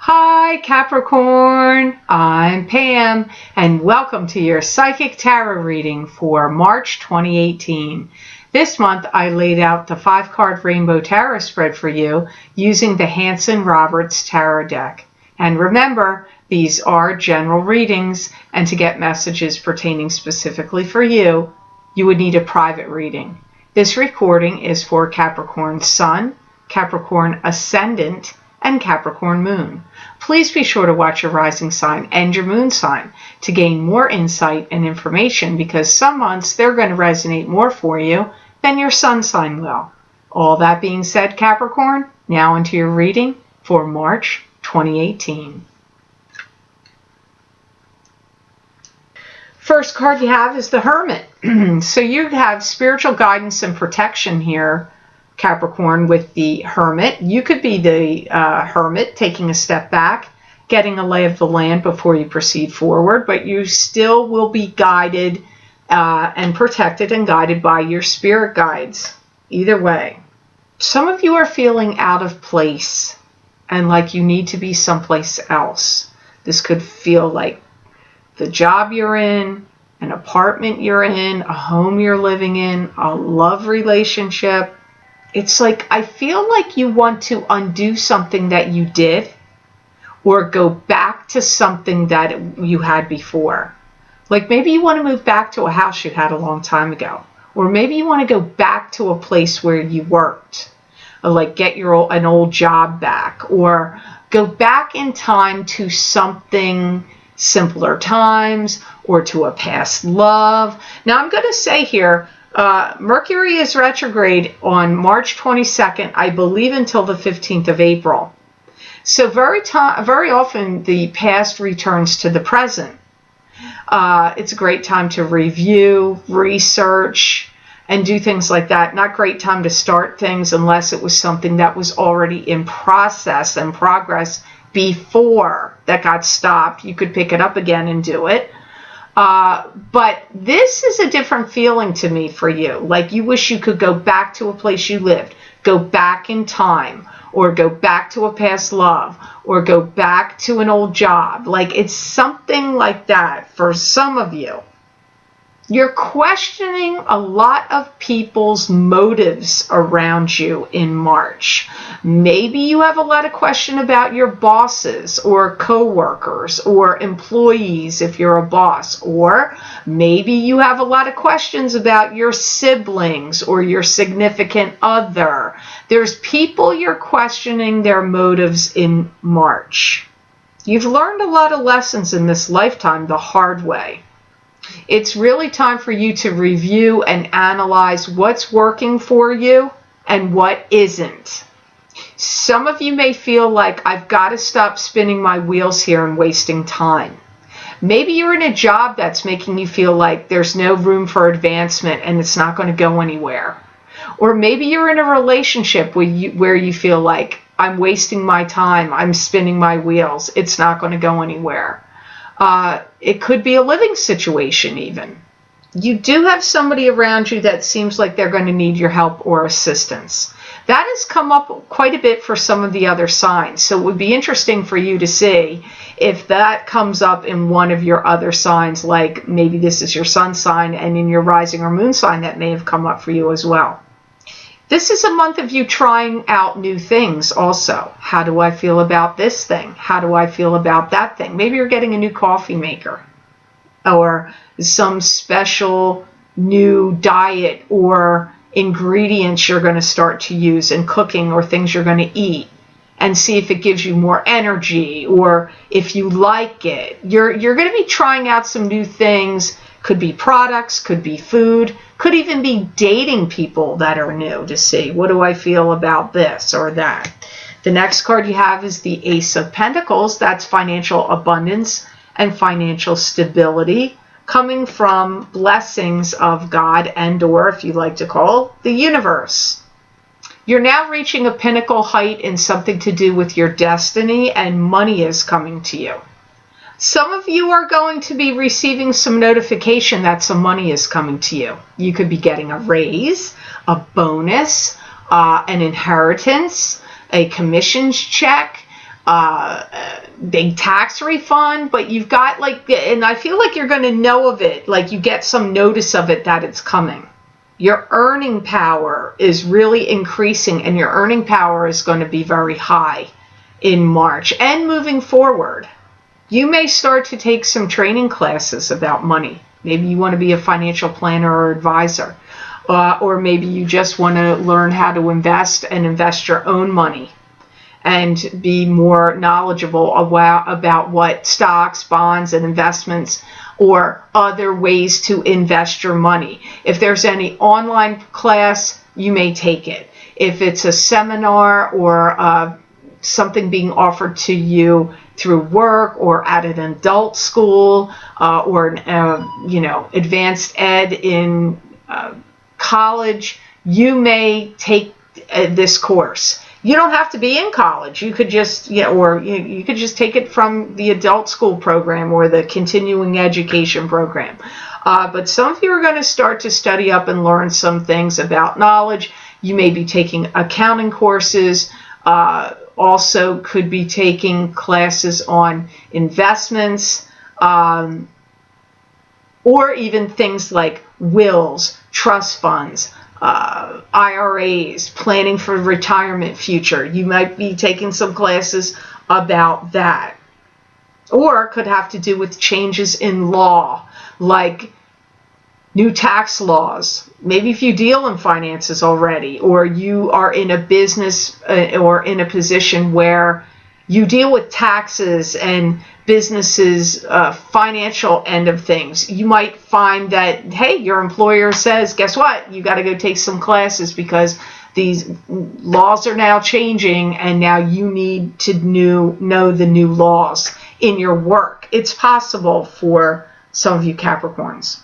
Hi Capricorn, I'm Pam and welcome to your Psychic Tarot reading for March 2018. This month I laid out the 5-card Rainbow Tarot spread for you using the Hanson-Roberts Tarot deck. And remember, these are general readings, and to get messages pertaining specifically for you, you would need a private reading. This recording is for Capricorn Sun, Capricorn Ascendant, and Capricorn Moon. Please be sure to watch your rising sign and your moon sign to gain more insight and information, because some months they're going to resonate more for you than your sun sign will. All that being said, Capricorn, now into your reading for March 2018. First card you have is the Hermit. So you have spiritual guidance and protection here, Capricorn, with the Hermit. You could be the Hermit, taking a step back, getting a lay of the land before you proceed forward, but you still will be guided and protected and guided by your spirit guides. Either way. Some of you are feeling out of place and like you need to be someplace else. This could feel like the job you're in, an apartment you're in, a home you're living in, a love relationship. It's like, I feel like you want to undo something that you did or go back to something that you had before. Like maybe you want to move back to a house you had a long time ago. Or maybe you want to go back to a place where you worked. Or like get an old job back. Or go back in time to something simpler times or to a past love. Now I'm going to say here, Mercury is retrograde on March 22nd, I believe, until the 15th of April. So very often the past returns to the present. It's a great time to review, research, and do things like that. Not great time to start things unless it was something that was already in process and progress before that got stopped. You could pick it up again and do it. But this is a different feeling to me for you. Like you wish you could go back to a place you lived, go back in time, or go back to a past love, or go back to an old job. Like it's something like that for some of you. You're questioning a lot of people's motives around you in March. Maybe you have a lot of question about your bosses or coworkers or employees if you're a boss. Or maybe you have a lot of questions about your siblings or your significant other. There's people you're questioning their motives in March. You've learned a lot of lessons in this lifetime the hard way. It's really time for you to review and analyze what's working for you and what isn't. Some of you may feel like I've got to stop spinning my wheels here and wasting time. Maybe you're in a job that's making you feel like there's no room for advancement and it's not going to go anywhere. Or maybe you're in a relationship where you feel like I'm wasting my time, I'm spinning my wheels, it's not going to go anywhere. It could be a living situation even. You do have somebody around you that seems like they're going to need your help or assistance. That has come up quite a bit for some of the other signs. So it would be interesting for you to see if that comes up in one of your other signs, like maybe this is your sun sign, and in your rising or moon sign that may have come up for you as well. This is a month of you trying out new things also. How do I feel about this thing? How do I feel about that thing? Maybe you're getting a new coffee maker or some special new diet or ingredients you're going to start to use in cooking or things you're going to eat, and see if it gives you more energy or if you like it. You're going to be trying out some new things. Could be products, could be food, could even be dating people that are new to see, what do I feel about this or that? The next card you have is the Ace of Pentacles. That's financial abundance and financial stability coming from blessings of God and, or if you like to call, the universe. You're now reaching a pinnacle height in something to do with your destiny, and money is coming to you. Some of you are going to be receiving some notification that some money is coming to you. You could be getting a raise, a bonus, an inheritance, a commissions check, big tax refund, but you've got like, and I feel like you're going to know of it, like you get some notice of it that it's coming. Your earning power is really increasing, and your earning power is going to be very high in March and moving forward. You may start to take some training classes about money. Maybe you want to be a financial planner or advisor, or maybe you just want to learn how to invest and invest your own money and be more knowledgeable about what stocks, bonds, and investments or other ways to invest your money. If there's any online class, you may take it. If it's a seminar or something being offered to you through work or at an adult school or advanced ed in college, you may take this course. You don't have to be in college. You could just, you could just take it from the adult school program or the continuing education program. But some of you are going to start to study up and learn some things about knowledge. You may be taking accounting courses, also could be taking classes on investments, or even things like wills, trust funds, IRAs, planning for retirement future. You might be taking some classes about that. Or could have to do with changes in law, like new tax laws. Maybe if you deal in finances already, or you are in a business or in a position where you deal with taxes and businesses, financial end of things, you might find that, hey, your employer says, guess what? You got to go take some classes because these laws are now changing and now you need to know the new laws in your work. It's possible for some of you Capricorns.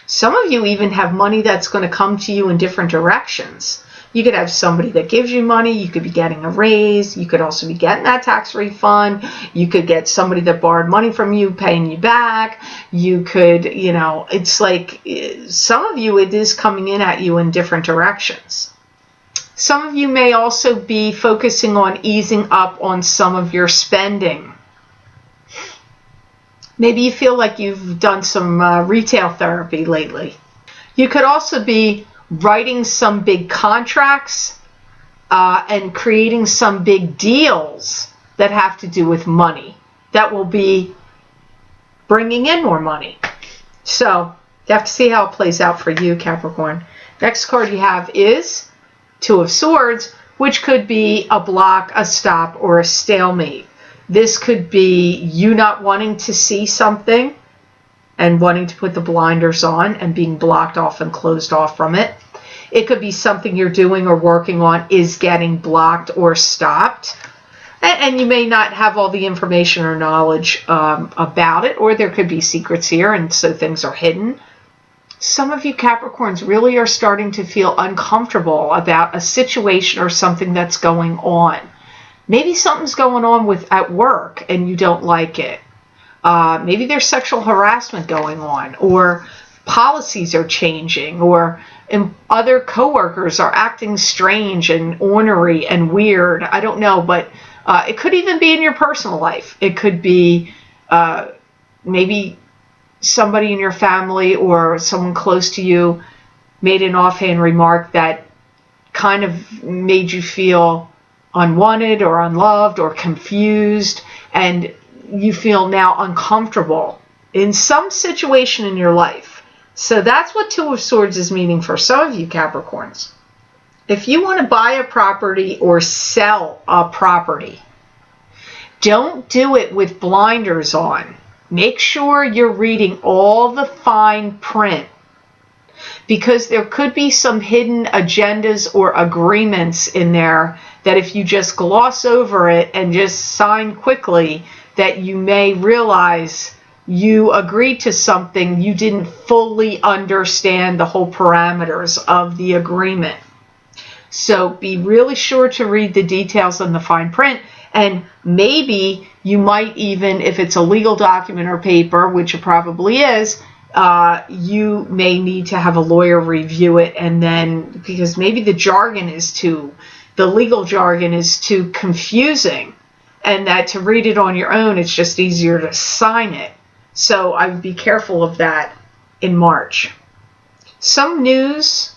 Some of you even have money that's going to come to you in different directions. You could have somebody that gives you money. You could be getting a raise. You could also be getting that tax refund. You could get somebody that borrowed money from you paying you back. You could, it's like some of you, it is coming in at you in different directions. Some of you may also be focusing on easing up on some of your spending. Maybe you feel like you've done some retail therapy lately. You could also be writing some big contracts and creating some big deals that have to do with money that will be bringing in more money. So you have to see how it plays out for you, Capricorn. Next card you have is Two of Swords, which could be a block, a stop, or a stalemate. This could be you not wanting to see something and wanting to put the blinders on and being blocked off and closed off from it. It could be something you're doing or working on is getting blocked or stopped. And you may not have all the information or knowledge about it, or there could be secrets here, and so things are hidden. Some of you Capricorns really are starting to feel uncomfortable about a situation or something that's going on. Maybe something's going on at work and you don't like it. Maybe there's sexual harassment going on, or policies are changing, or other coworkers are acting strange and ornery and weird. I don't know, but it could even be in your personal life. It could be maybe somebody in your family or someone close to you made an offhand remark that kind of made you feel unwanted or unloved or confused, and you feel now uncomfortable in some situation in your life. So that's what Two of Swords is meaning for some of you Capricorns. If you want to buy a property or sell a property, don't do it with blinders on. Make sure you're reading all the fine print, because there could be some hidden agendas or agreements in there that if you just gloss over it and just sign quickly, that you may realize you agreed to something you didn't fully understand the whole parameters of the agreement. So be really sure to read the details on the fine print, and maybe you might even, if it's a legal document or paper, which it probably is, you may need to have a lawyer review it, and then, because maybe the legal jargon is too confusing, and that to read it on your own, it's just easier to sign it. So I would be careful of that in March. Some news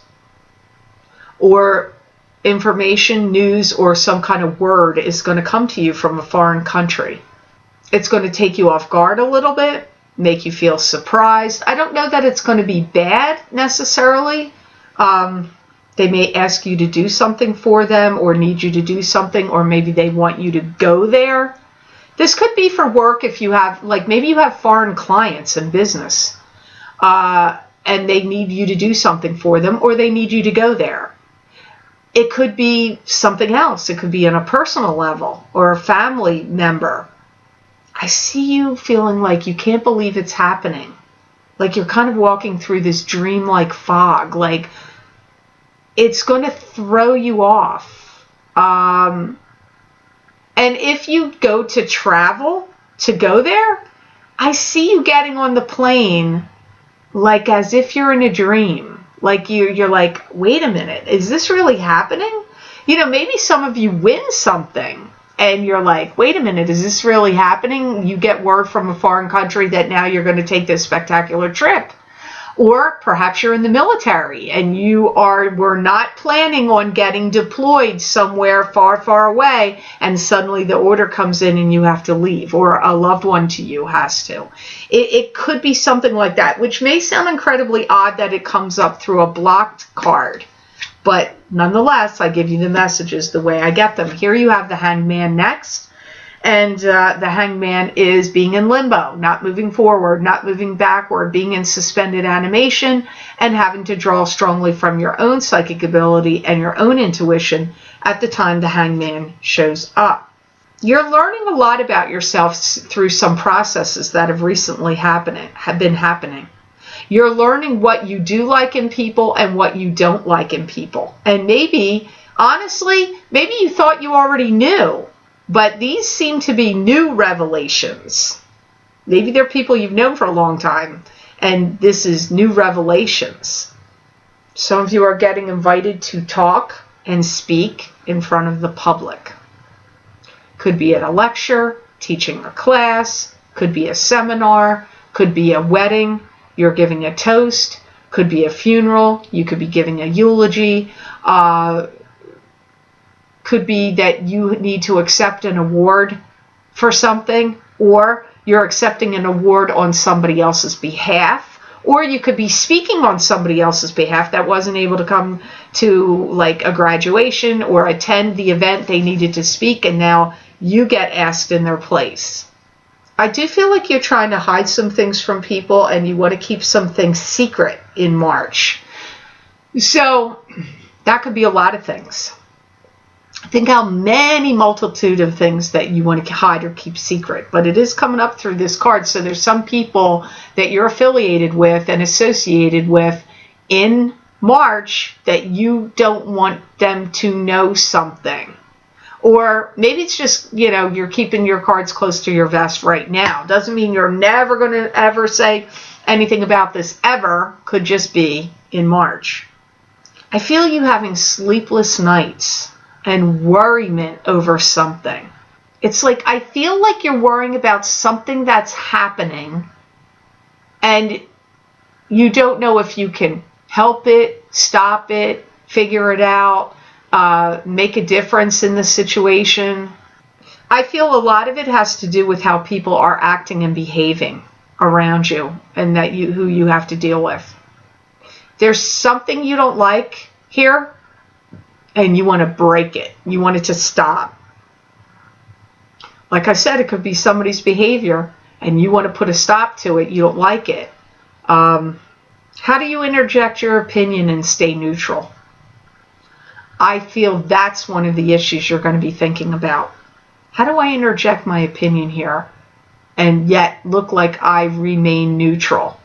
or information, news, or some kind of word is going to come to you from a foreign country. It's going to take you off guard a little bit, make you feel surprised. I don't know that it's going to be bad necessarily. They may ask you to do something for them or need you to do something, or maybe they want you to go there. This could be for work if you have, like maybe you have foreign clients in business and they need you to do something for them, or they need you to go there. It could be something else. It could be on a personal level or a family member. I see you feeling like you can't believe it's happening. Like you're kind of walking through this dreamlike fog. Like it's going to throw you off. And if you go to travel to go there, I see you getting on the plane like as if you're in a dream. Like you're like, wait a minute, is this really happening? You know, maybe some of you win something and you're like, wait a minute, is this really happening? You get word from a foreign country that now you're going to take this spectacular trip. Or perhaps you're in the military and we're not planning on getting deployed somewhere far, far away, and suddenly the order comes in and you have to leave, or a loved one to you has to. It could be something like that, which may sound incredibly odd that it comes up through a blocked card. But nonetheless, I give you the messages the way I get them. Here you have the Hangman next. And the Hangman is being in limbo, not moving forward, not moving backward, being in suspended animation, and having to draw strongly from your own psychic ability and your own intuition at the time the Hangman shows up. You're learning a lot about yourself through some processes that have recently been happening. You're learning what you do like in people and what you don't like in people. And maybe, honestly, maybe you thought you already knew. But these seem to be new revelations. Maybe they're people you've known for a long time, and this is new revelations. Some of you are getting invited to talk and speak in front of the public. Could be at a lecture, teaching a class, could be a seminar, could be a wedding, you're giving a toast, could be a funeral, you could be giving a eulogy, could be that you need to accept an award for something, or you're accepting an award on somebody else's behalf, or you could be speaking on somebody else's behalf that wasn't able to come to like a graduation or attend the event they needed to speak, and now you get asked in their place. I do feel like you're trying to hide some things from people and you want to keep some things secret in March. So that could be a lot of things. Think how many multitude of things that you want to hide or keep secret. But it is coming up through this card. So there's some people that you're affiliated with and associated with in March that you don't want them to know something. Or maybe it's just, you know, you're keeping your cards close to your vest right now. Doesn't mean you're never going to ever say anything about this ever. Could just be in March. I feel you having sleepless nights and worriment over something. It's like, I feel like you're worrying about something that's happening and you don't know if you can help it, stop it, figure it out, make a difference in the situation. I feel a lot of it has to do with how people are acting and behaving around you and that who you have to deal with. There's something you don't like here, and you want to break it. You want it to stop. Like I said, it could be somebody's behavior, and you want to put a stop to it. You don't like it. How do you interject your opinion and stay neutral? I feel that's one of the issues you're going to be thinking about. How do I interject my opinion here and yet look like I remain neutral?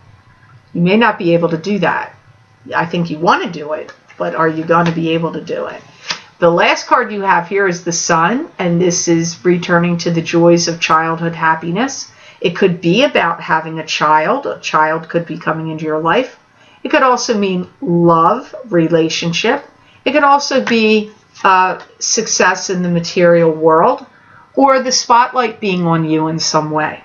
You may not be able to do that. I think you want to do it, but are you going to be able to do it? The last card you have here is the Sun, and this is returning to the joys of childhood happiness. It could be about having a child. A child could be coming into your life. It could also mean love, relationship. It could also be success in the material world, or the spotlight being on you in some way.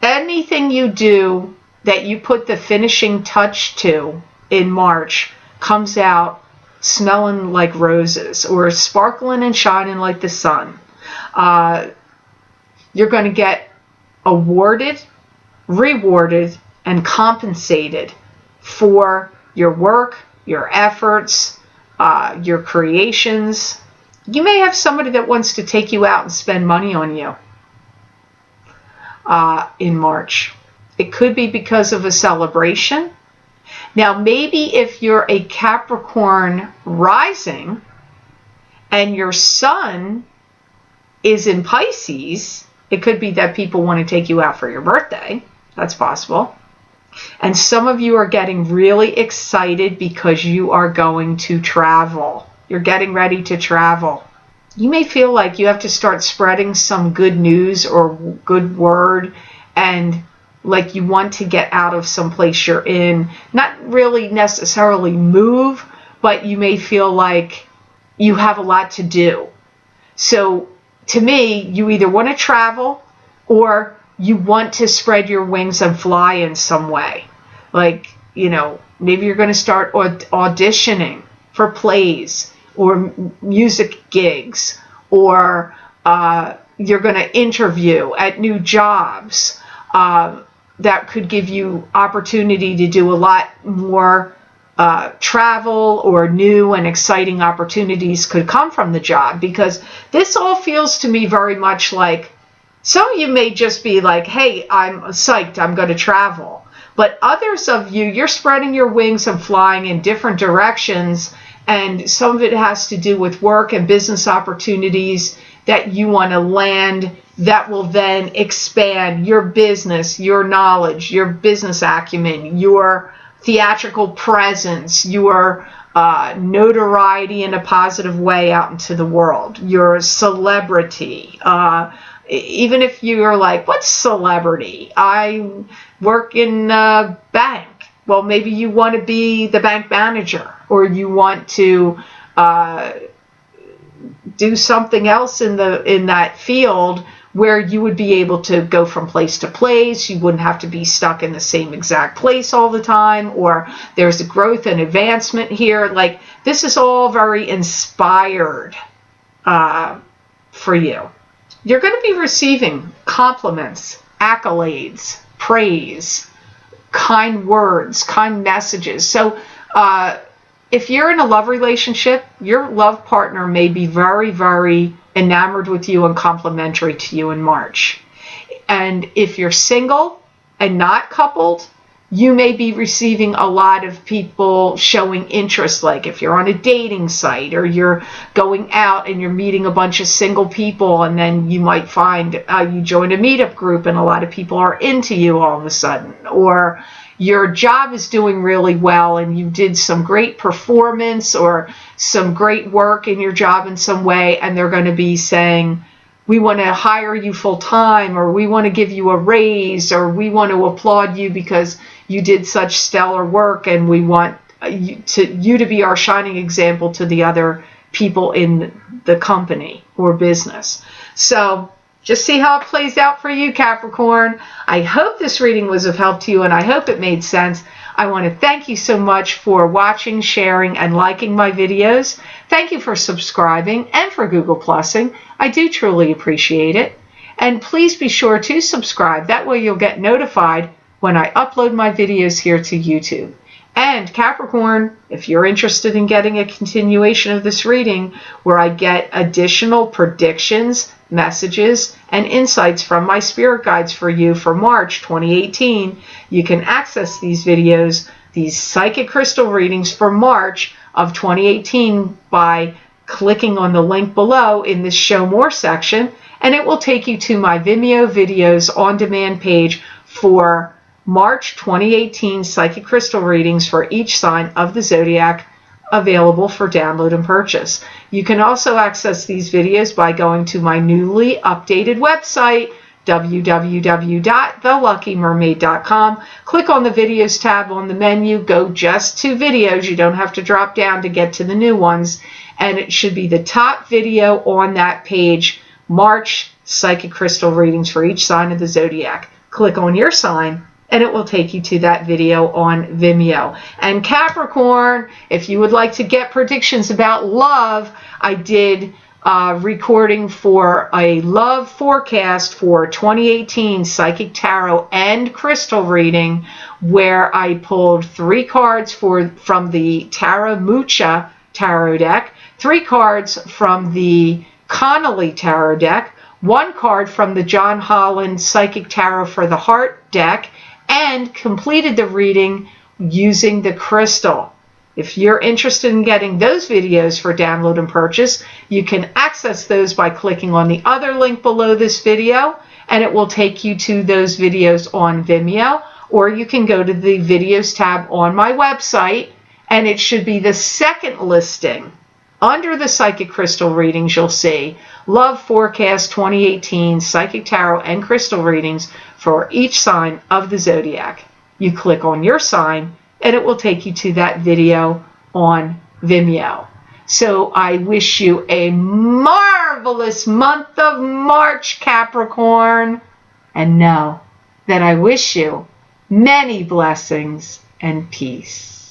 Anything you do that you put the finishing touch to in March comes out smelling like roses or sparkling and shining like the sun. You're going to get awarded, rewarded, and compensated for your work, your efforts, your creations. You may have somebody that wants to take you out and spend money on you in March. It could be because of a celebration. Now, maybe if you're a Capricorn rising and your sun is in Pisces, it could be that people want to take you out for your birthday. That's possible. And some of you are getting really excited because you are going to travel. You're getting ready to travel. You may feel like you have to start spreading some good news or good word, and like you want to get out of some place you're in. Not really necessarily move, but you may feel like you have a lot to do. So to me, you either want to travel or you want to spread your wings and fly in some way. Like, you know, maybe you're going to start auditioning for plays or music gigs, or you're going to interview at new jobs. That could give you opportunity to do a lot more travel, or new and exciting opportunities could come from the job, because this all feels to me very much like, some of you may just be like, hey, I'm psyched, I'm going to travel. But others of you, you're spreading your wings and flying in different directions, and some of it has to do with work and business opportunities that you want to land that will then expand your business, your knowledge, your business acumen, your theatrical presence, your notoriety in a positive way out into the world, your celebrity. Even if you're like, what's celebrity? I work in a bank. Well, maybe you want to be the bank manager, or you want to do something else in that field where you would be able to go from place to place. You wouldn't have to be stuck in the same exact place all the time, or there's a growth and advancement here. Like, this is all very inspired for you. You're going to be receiving compliments, accolades, praise, kind words, kind messages. So if you're in a love relationship, your love partner may be very, very enamored with you and complimentary to you in March. And if you're single and not coupled, you may be receiving a lot of people showing interest, like if you're on a dating site, or you're going out and you're meeting a bunch of single people, and then you might find you join a meetup group and a lot of people are into you all of a sudden, or your job is doing really well and you did some great performance or some great work in your job in some way, and they're going to be saying, we want to hire you full time, or we want to give you a raise, or we want to applaud you because you did such stellar work, and we want you to be our shining example to the other people in the company or business. So just see how it plays out for you, Capricorn. I hope this reading was of help to you, and I hope it made sense. I want to thank you so much for watching, sharing, and liking my videos. Thank you for subscribing and for Google Plusing. I do truly appreciate it. And please be sure to subscribe. That way you'll get notified when I upload my videos here to YouTube. And Capricorn, if you're interested in getting a continuation of this reading where I get additional predictions, messages, and insights from my spirit guides for you for March 2018, you can access these videos, these psychic crystal readings for March of 2018 by clicking on the link below in this Show More section, and it will take you to my Vimeo videos on demand page for March 2018 psychic crystal readings for each sign of the zodiac, available for download and purchase. You can also access these videos by going to my newly updated website, www.theluckymermaid.com. Click on the videos tab on the menu, go just to videos. You don't have to drop down to get to the new ones, and it should be the top video on that page March psychic crystal readings for each sign of the zodiac. Click on your sign and it will take you to that video on Vimeo. And Capricorn, if you would like to get predictions about love, I did recording for a love forecast for 2018 psychic tarot and crystal reading, where I pulled 3 cards from the Tarot Mucha tarot deck, 3 cards from the Connolly tarot deck, 1 card from the John Holland Psychic Tarot for the Heart deck, and completed the reading using the crystal. If you're interested in getting those videos for download and purchase, you can access those by clicking on the other link below this video, and it will take you to those videos on Vimeo, or you can go to the videos tab on my website, and it should be the second listing. Under the Psychic Crystal readings, you'll see Love Forecast 2018 Psychic Tarot and Crystal readings for each sign of the zodiac. You click on your sign and it will take you to that video on Vimeo. So I wish you a marvelous month of March, Capricorn, and know that I wish you many blessings and peace.